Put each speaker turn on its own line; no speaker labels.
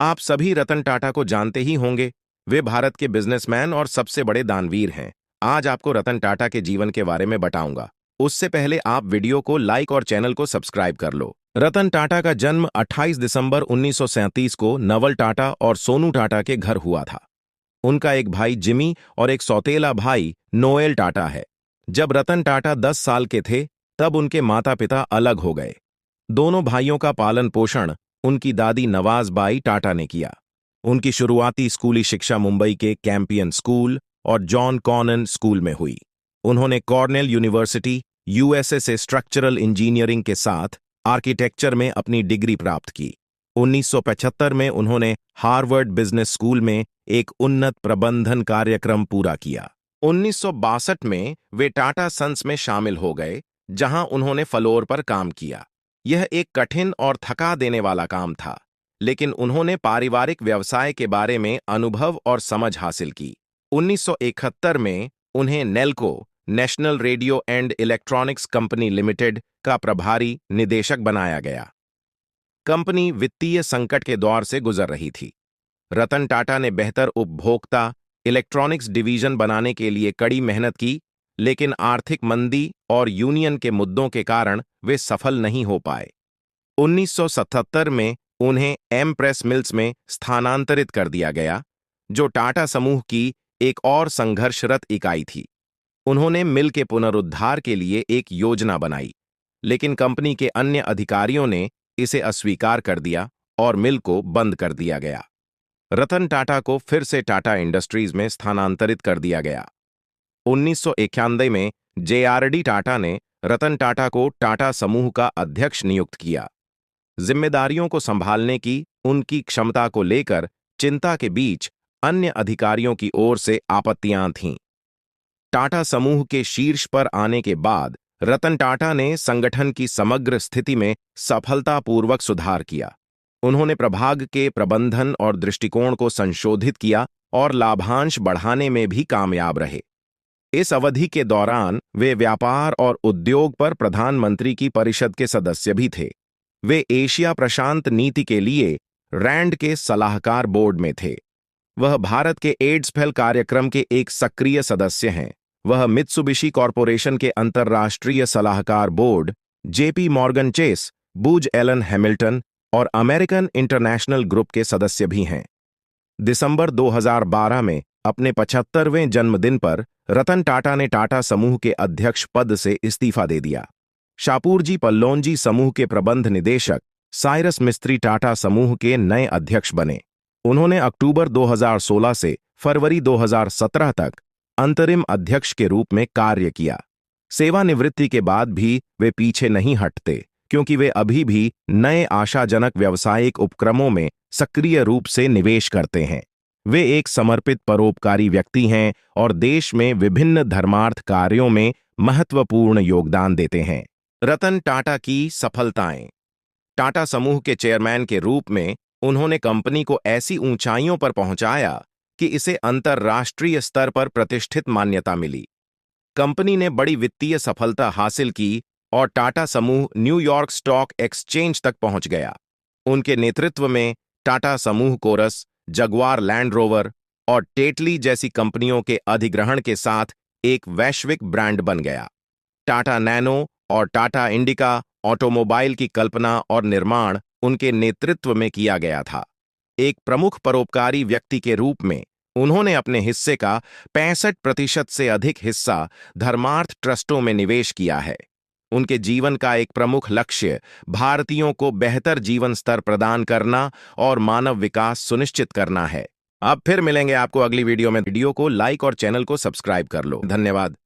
आप सभी रतन टाटा को जानते ही होंगे। वे भारत के बिजनेसमैन और सबसे बड़े दानवीर हैं। आज आपको रतन टाटा के जीवन के बारे में बताऊंगा। उससे पहले आप वीडियो को लाइक और चैनल को सब्सक्राइब कर लो। रतन टाटा का जन्म 28 दिसंबर 1937 को नवल टाटा और सोनू टाटा के घर हुआ था। उनका एक भाई जिमी और एक सौतेला भाई नोएल टाटा है। जब रतन टाटा 10 साल के थे, तब उनके माता पिता अलग हो गए। दोनों भाइयों का पालन पोषण उनकी दादी नवाज बाई टाटा ने किया। उनकी शुरुआती स्कूली शिक्षा मुंबई के कैंपियन स्कूल और जॉन कॉनन स्कूल में हुई। उन्होंने कॉर्नेल यूनिवर्सिटी यूएसए से स्ट्रक्चरल इंजीनियरिंग के साथ आर्किटेक्चर में अपनी डिग्री प्राप्त की। 1975 में उन्होंने हार्वर्ड बिजनेस स्कूल में एक उन्नत प्रबंधन कार्यक्रम पूरा किया। 1962 में वे टाटा सन्स में शामिल हो गए, जहां उन्होंने फ्लोर पर काम किया। यह एक कठिन और थका देने वाला काम था, लेकिन उन्होंने पारिवारिक व्यवसाय के बारे में अनुभव और समझ हासिल की। 1971 में उन्हें Nelco national radio and electronics company limited का प्रभारी निदेशक बनाया गया। कंपनी वित्तीय संकट के दौर से गुजर रही थी। रतन टाटा ने बेहतर उपभोक्ता इलेक्ट्रॉनिक्स डिवीजन बनाने के लिए कड़ी मेहनत की, लेकिन आर्थिक मंदी और यूनियन के मुद्दों के कारण वे सफल नहीं हो पाए। 1977 में उन्हें एम प्रेस मिल्स में स्थानांतरित कर दिया गया, जो टाटा समूह की एक और संघर्षरत इकाई थी। उन्होंने मिल के पुनरुद्धार के लिए एक योजना बनाई, लेकिन कंपनी के अन्य अधिकारियों ने इसे अस्वीकार कर दिया और मिल को बंद कर दिया गया। रतन टाटा को फिर से टाटा इंडस्ट्रीज में स्थानांतरित कर दिया गया। 1991 में जेआरडी टाटा ने रतन टाटा को टाटा समूह का अध्यक्ष नियुक्त किया। जिम्मेदारियों को संभालने की उनकी क्षमता को लेकर चिंता के बीच अन्य अधिकारियों की ओर से आपत्तियां थीं। टाटा समूह के शीर्ष पर आने के बाद रतन टाटा ने संगठन की समग्र स्थिति में सफलतापूर्वक सुधार किया। उन्होंने प्रभाग के प्रबंधन और दृष्टिकोण को संशोधित किया और लाभांश बढ़ाने में भी कामयाब रहे। इस अवधि के दौरान वे व्यापार और उद्योग पर प्रधानमंत्री की परिषद के सदस्य भी थे। वे एशिया प्रशांत नीति के लिए रैंड के सलाहकार बोर्ड में थे। वह भारत के एड्सफेल कार्यक्रम के एक सक्रिय सदस्य हैं। वह मित्सुबिशी कॉरपोरेशन के अंतर्राष्ट्रीय सलाहकार board, JP Morgan Chase, बूज Elon Hamilton और अमेरिकन इंटरनेशनल ग्रुप के सदस्य भी हैं। दिसंबर 2012 में अपने 75वें जन्मदिन पर रतन टाटा ने टाटा समूह के अध्यक्ष पद से इस्तीफा दे दिया। शापूरजी पल्लौंजी समूह के प्रबंध निदेशक साइरस मिस्त्री टाटा समूह के नए अध्यक्ष बने। उन्होंने अक्टूबर 2016 से फरवरी 2017 तक अंतरिम अध्यक्ष के रूप में कार्य किया। सेवानिवृत्ति के बाद भी वे पीछे नहीं हटते, क्योंकि वे अभी भी नए आशाजनक व्यावसायिक उपक्रमों में सक्रिय रूप से निवेश करते हैं। वे एक समर्पित परोपकारी व्यक्ति हैं और देश में विभिन्न धर्मार्थ कार्यों में महत्वपूर्ण योगदान देते हैं। रतन टाटा की सफलताएं। टाटा समूह के चेयरमैन के रूप में उन्होंने कंपनी को ऐसी ऊंचाइयों पर पहुंचाया कि इसे अंतर्राष्ट्रीय स्तर पर प्रतिष्ठित मान्यता मिली। कंपनी ने बड़ी वित्तीय सफलता हासिल की और टाटा समूह न्यूयॉर्क स्टॉक एक्सचेंज तक पहुंच गया। उनके नेतृत्व में टाटा समूह कोरस, जगुआर लैंड रोवर और टेटली जैसी कंपनियों के अधिग्रहण के साथ एक वैश्विक ब्रांड बन गया। टाटा नैनो और टाटा इंडिका ऑटोमोबाइल की कल्पना और निर्माण उनके नेतृत्व में किया गया था। एक प्रमुख परोपकारी व्यक्ति के रूप में उन्होंने अपने हिस्से का 65% से अधिक हिस्सा धर्मार्थ ट्रस्टों में निवेश किया है। उनके जीवन का एक प्रमुख लक्ष्य भारतीयों को बेहतर जीवन स्तर प्रदान करना और मानव विकास सुनिश्चित करना है। अब फिर मिलेंगे आपको अगली वीडियो में। वीडियो को लाइक और चैनल को सब्सक्राइब कर लो। धन्यवाद।